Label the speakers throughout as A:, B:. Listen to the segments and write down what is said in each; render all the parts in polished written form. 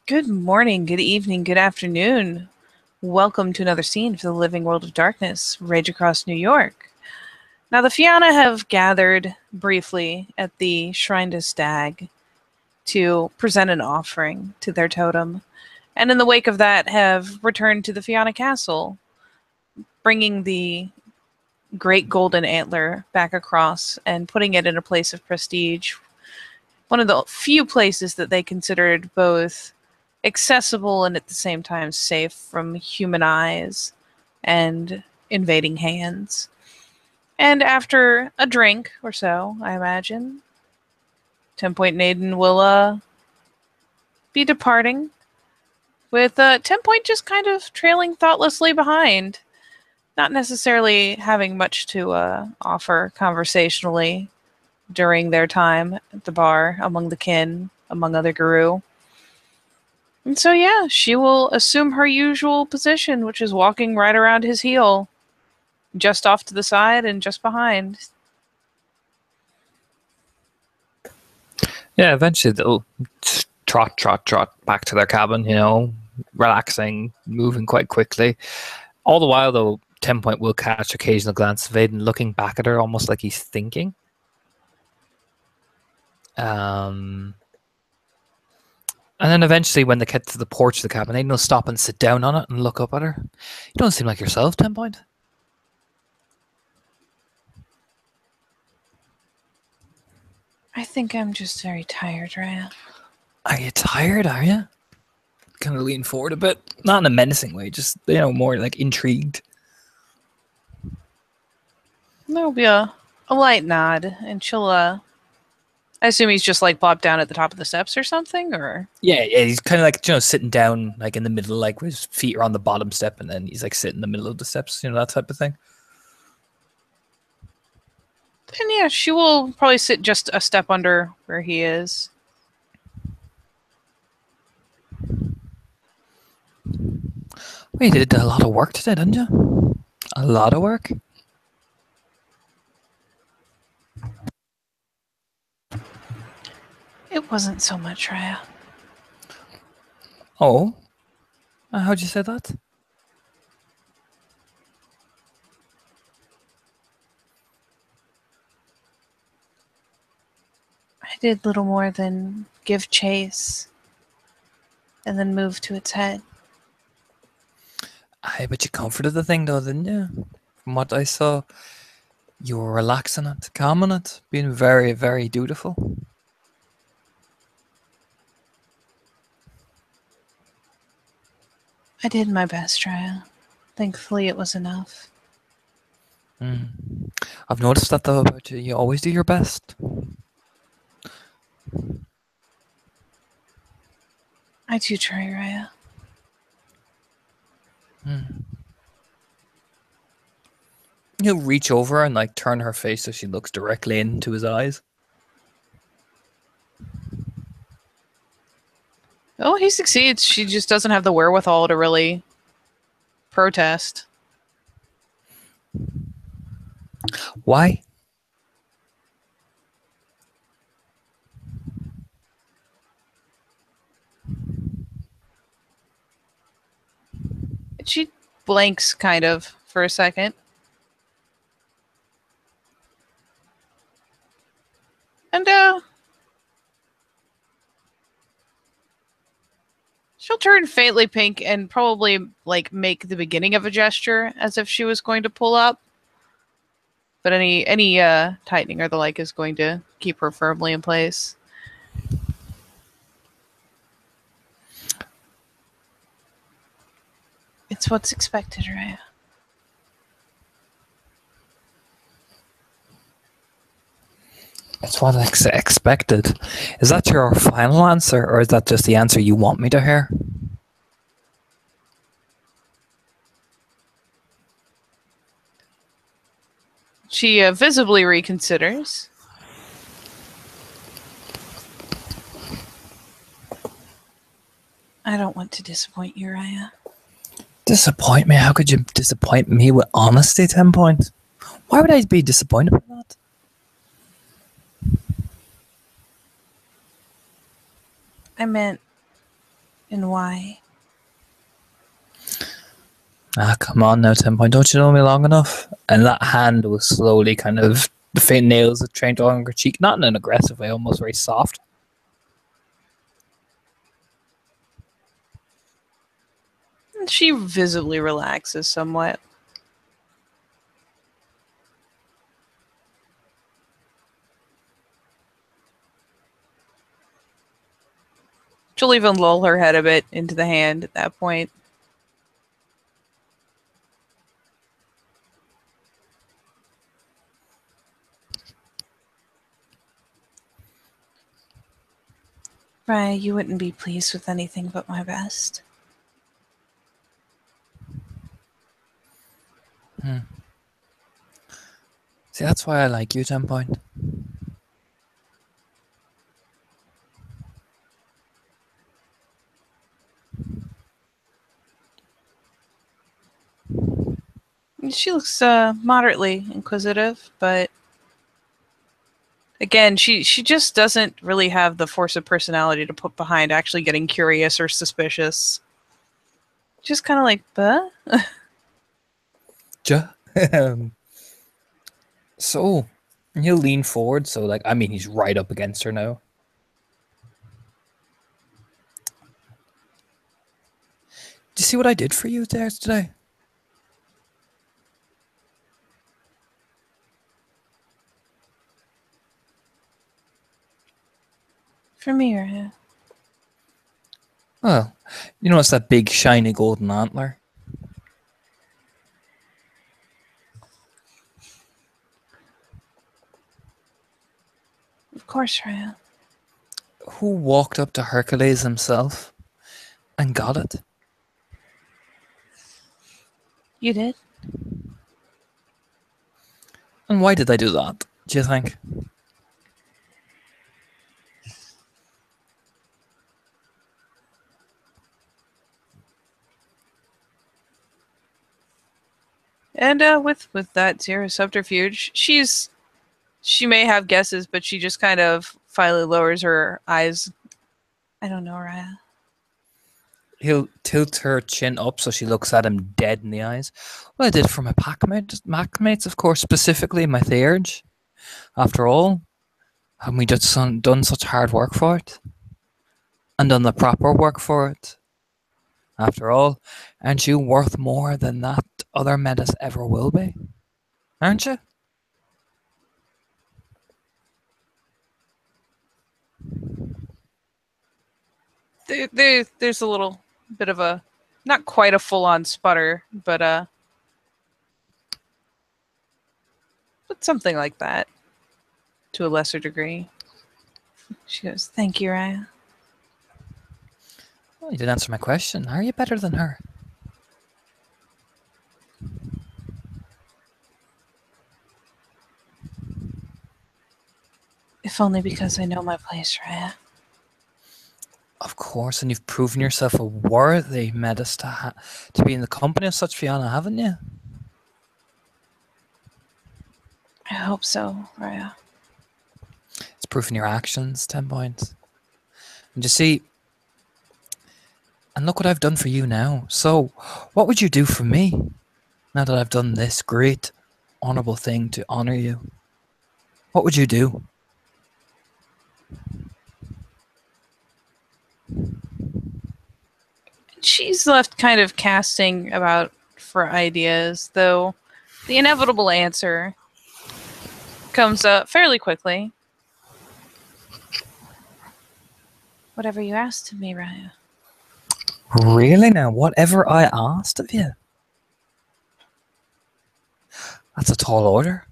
A: Good morning, good evening, good afternoon. Welcome to another scene for the Living World of Darkness, Rage Across New York. Now, the Fianna have gathered briefly at the Shrine to Stag to present an offering to their totem, and in the wake of that have returned to the Fianna Castle, bringing the great golden antler back across and putting it in a place of prestige. One of the few places that they considered both accessible and at the same time safe from human eyes and invading hands. And after a drink or so, I imagine, 10 Point Naden will be departing, with 10 Point just kind of trailing thoughtlessly behind, not necessarily having much to offer conversationally during their time at the bar among the kin, among other guru. And so, yeah, she will assume her usual position, which is walking right around his heel, just off to the side and just behind.
B: Yeah, eventually they'll trot back to their cabin, relaxing, moving quite quickly. All the while, though, 10 Point will catch occasional glance of Aiden looking back at her almost like he's thinking. And then eventually, when they get to the porch of the cabin, Aiden will stop and sit down on it and look up at her. You don't seem like yourself, 10 Point.
A: I think I'm just very tired, Raya.
B: Are you tired, are you? Kind of lean forward a bit. Not in a menacing way, just, more like intrigued.
A: There'll be a light nod, and she'll, I assume he's just like plopped down at the top of the steps or something, or?
B: Yeah, he's kind of like, sitting down, like in the middle, like his feet are on the bottom step, and then he's like sitting in the middle of the steps, that type of thing.
A: And yeah, she will probably sit just a step under where he is.
B: We did a lot of work today, didn't you? A lot of work?
A: It wasn't so much, Raya.
B: Oh? How'd you say that?
A: I did little more than give chase and then move to its head.
B: Aye, but you comforted the thing though, didn't you? From what I saw, you were relaxing it, calming it, being very, very dutiful.
A: I did my best, Raya. Thankfully, it was enough.
B: I've noticed that though about you. You always do your best.
A: I do try, Raya.
B: He'll reach over and like turn her face so she looks directly into his eyes.
A: Oh, he succeeds. She just doesn't have the wherewithal to really protest.
B: Why?
A: She blanks kind of for a second. And she'll turn faintly pink and probably like make the beginning of a gesture as if she was going to pull up. But any tightening or the like is going to keep her firmly in place. It's what's expected, Raya.
B: It's what I expected. Is that your final answer, or is that just the answer you want me to hear?
A: She visibly reconsiders. I don't want to disappoint you, Raya.
B: Disappoint me? How could you disappoint me with honesty, 10 Point? Why would I be disappointed by that?
A: I meant And why?
B: Ah, come on now, 10 Point. Don't you know me long enough? And that hand was slowly kind of, the faint nails that trained on her cheek, not in an aggressive way, almost very soft.
A: And she visibly relaxes somewhat. She'll even lull her head a bit into the hand at that point. Raya, you wouldn't be pleased with anything but my best.
B: See, that's why I like you, 10 Point.
A: She looks moderately inquisitive, but again, she just doesn't really have the force of personality to put behind actually getting curious or suspicious. Just kind of like, "Buh?"
B: So, he'll lean forward. So, like, I mean, he's right up against her now. Do you see what I did for you there today?
A: For me, Raya.
B: Well, you notice that big, shiny golden antler?
A: Of course, Raya.
B: Who walked up to Hercules himself and got it?
A: You did?
B: And why did I do that, do you think?
A: And with that zero subterfuge, she may have guesses, but she just kind of finally lowers her eyes. I don't know, Raya.
B: He'll tilt her chin up so she looks at him dead in the eyes. Well, I did it for my packmates, of course, specifically my Theurge. After all, haven't we just done such hard work for it? And done the proper work for it? After all, aren't you worth more than that other menace ever will be? Aren't you?
A: There's a little bit of a, not quite a full-on sputter, but something like that to a lesser degree. She goes, "Thank you, Raya."
B: Well, you didn't answer my question. Are you better than her?
A: If only because I know my place, Raya.
B: Of course, and you've proven yourself a worthy menace to be in the company of such Fiona, haven't you?
A: I hope so, Raya.
B: It's proof in your actions, 10 points. And you see, and look what I've done for you now. So, what would you do for me now that I've done this great, honorable thing to honor you? What would you do?
A: She's left kind of casting about for ideas, though the inevitable answer comes up fairly quickly. Whatever you asked of me, Raya.
B: Really now? Whatever I asked of you? That's a tall order.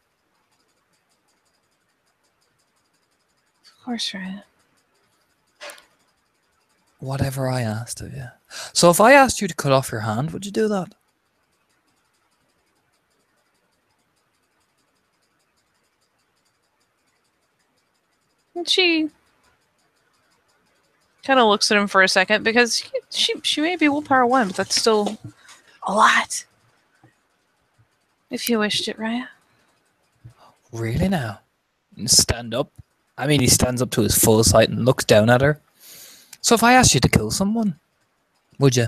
A: Of course, Raya.
B: Whatever I asked of you. So if I asked you to cut off your hand, would you do that?
A: And she kind of looks at him for a second because she may be willpower 1, but that's still a lot. If you wished it, Raya.
B: Really now? Stand up. I mean, he stands up to his full height and looks down at her. So if I asked you to kill someone, Would you?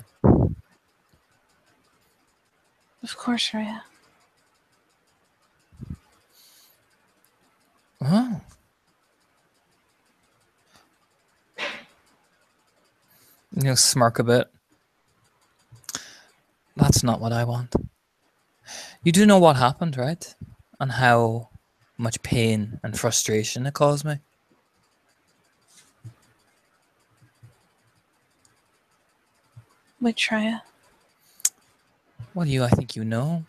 A: Of course, Raya.
B: Oh. You smirk a bit. That's not what I want. You do know what happened, right? And how much pain and frustration it caused me.
A: Which Raya?
B: Well, I think you know.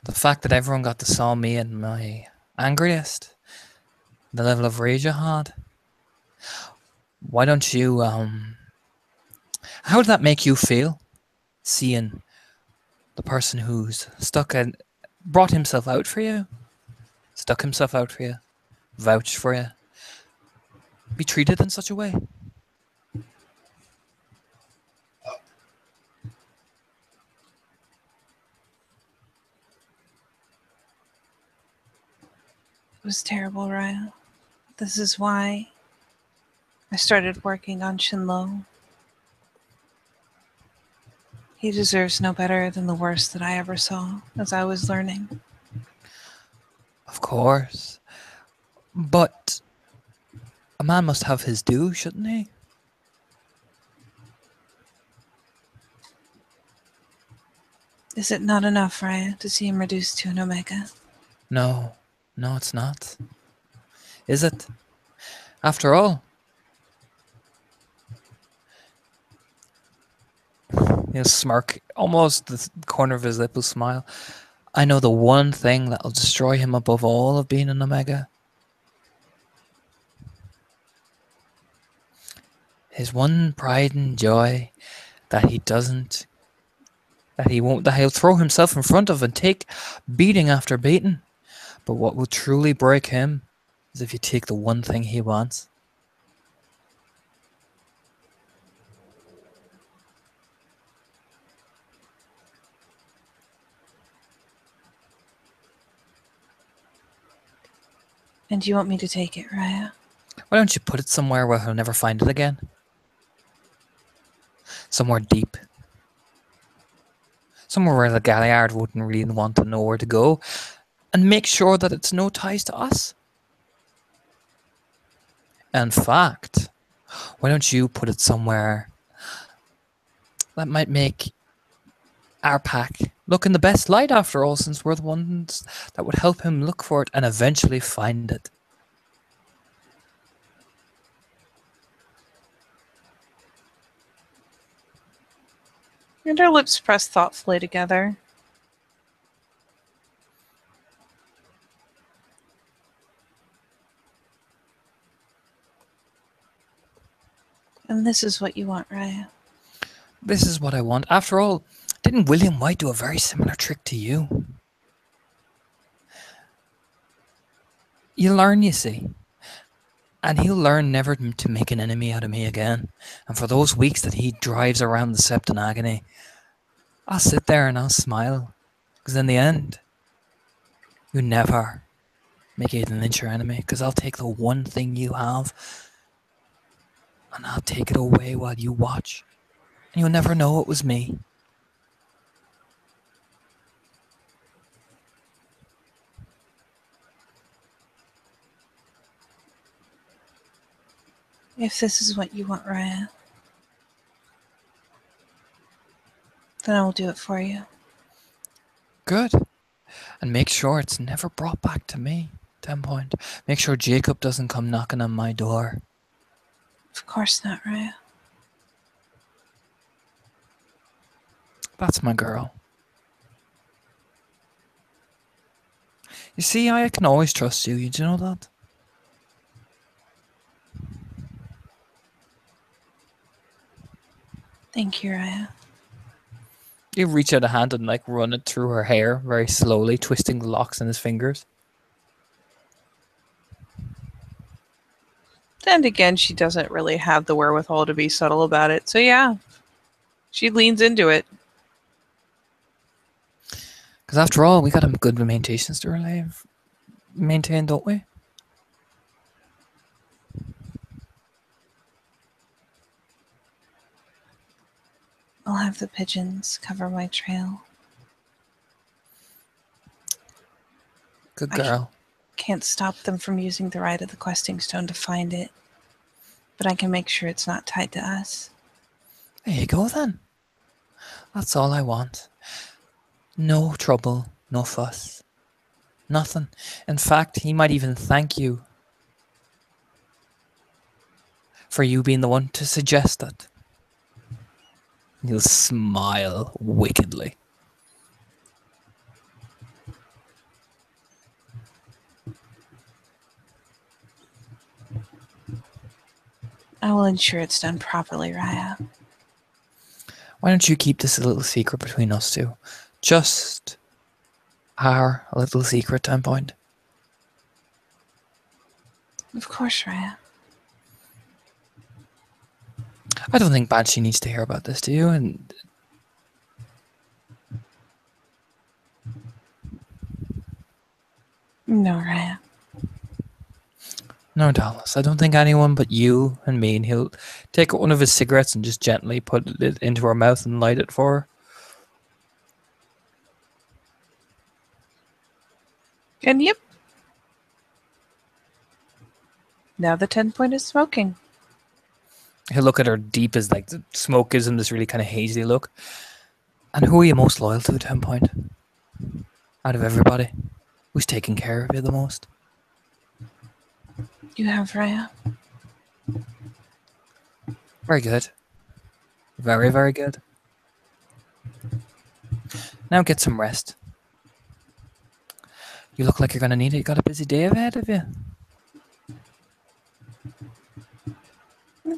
B: The fact that everyone got to saw me at my angriest. The level of rage I had. Why don't you, how did that make you feel? Seeing the person who's brought himself out for you, stuck himself out for you, vouched for you, be treated in such a way?
A: It was terrible, Raya. This is why I started working on Shinlo. He deserves no better than the worst that I ever saw as I was learning.
B: Of course. But a man must have his due, shouldn't he?
A: Is it not enough, Raya, to see him reduced to an Omega?
B: No, it's not. Is it? After all, he'll smirk, almost the corner of his lip will smile. I know the one thing that'll destroy him above all of being an Omega. His one pride and joy that he'll throw himself in front of and take beating after beating. But what will truly break him is if you take the one thing he wants.
A: And you want me to take it, Raya?
B: Why don't you put it somewhere where he'll never find it again? Somewhere deep. Somewhere where the Galliard wouldn't really want to know where to go. And make sure that it's no ties to us. In fact, why don't you put it somewhere that might make our pack look in the best light, after all, since we're the ones that would help him look for it and eventually find it.
A: And her lips press thoughtfully together. And this is what you want, Raya.
B: This is what I want. After all, didn't William White do a very similar trick to you? You learn, you see. And he'll learn never to make an enemy out of me again. And for those weeks that he drives around the Sept in agony, I'll sit there and I'll smile. Because in the end, you never make Aiden Lynch your enemy. Because I'll take the one thing you have and I'll take it away while you watch. And you'll never know it was me.
A: If this is what you want, Raya, then I will do it for you.
B: Good. And make sure it's never brought back to me. 10 point. Make sure Jacob doesn't come knocking on my door.
A: Of course not, Raya.
B: That's my girl. You see, I can always trust you. You do know that?
A: Thank you, Raya.
B: You reach out a hand and run it through her hair very slowly, twisting the locks in his fingers.
A: And again, she doesn't really have the wherewithal to be subtle about it. So yeah, she leans into it.
B: Because after all, we got good lamentations to maintain, don't we?
A: I'll have the pigeons cover my trail.
B: Good girl.
A: Can't stop them from using the rite of the questing stone to find it, but I can make sure it's not tied to us.
B: There you go then. That's all I want. No trouble, no fuss. Nothing. In fact, he might even thank you for you being the one to suggest it. He'll smile wickedly.
A: I will ensure it's done properly, Raya.
B: Why don't you keep this a little secret between us two? Just our little secret, 10 point.
A: Of course, Raya.
B: I don't think Banshee needs to hear about this, do you? And
A: No, Raya.
B: no, Dallas. I don't think anyone but you and me. And he'll take one of his cigarettes and just gently put it into her mouth and light it for her.
A: And yep. Now the 10 point is smoking.
B: He'll look at her deep as like the smoke gives him this really kind of hazy look. And who are you most loyal to, 10 point? Out of everybody, who's taking care of you the most?
A: You have, Raya.
B: Very good. Very, very good. Now get some rest. You look like you're going to need it. You got a busy day ahead of you.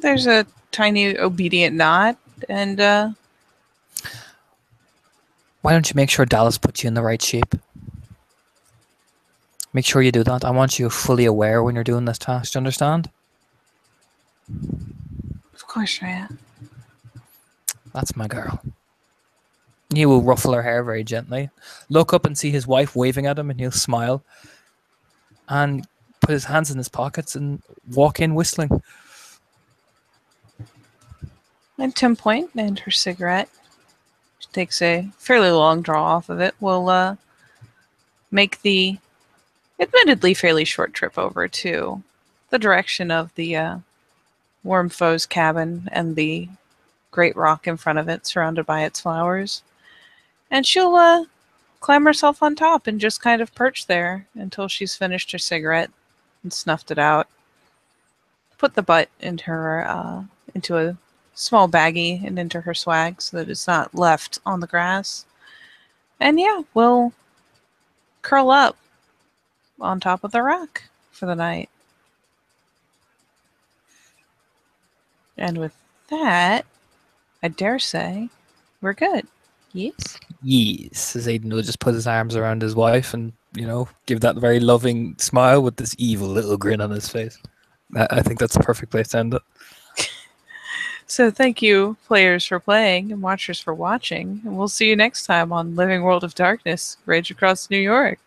A: There's a tiny obedient nod, and
B: Why don't you make sure Dallas puts you in the right shape? Make sure you do that. I want you fully aware when you're doing this task. Do you understand?
A: of course, Raya.
B: That's my girl. He will ruffle her hair very gently, look up and see his wife waving at him, and he'll smile and put his hands in his pockets and walk in whistling.
A: And 10 point and her cigarette. She takes a fairly long draw off of it. Will make the admittedly fairly short trip over to the direction of the Wormfoe's cabin and the great rock in front of it, surrounded by its flowers. And she'll climb herself on top and just kind of perch there until she's finished her cigarette and snuffed it out. Put the butt into her into a small baggie and into her swag so that it's not left on the grass. And yeah, we'll curl up on top of the rock for the night. And with that, I dare say we're good. Yes?
B: Yes, as Aiden will just put his arms around his wife and, give that very loving smile with this evil little grin on his face. I think that's the perfect place to end it.
A: So thank you, players, for playing and watchers for watching. And we'll see you next time on Living World of Darkness, Rage Across New York.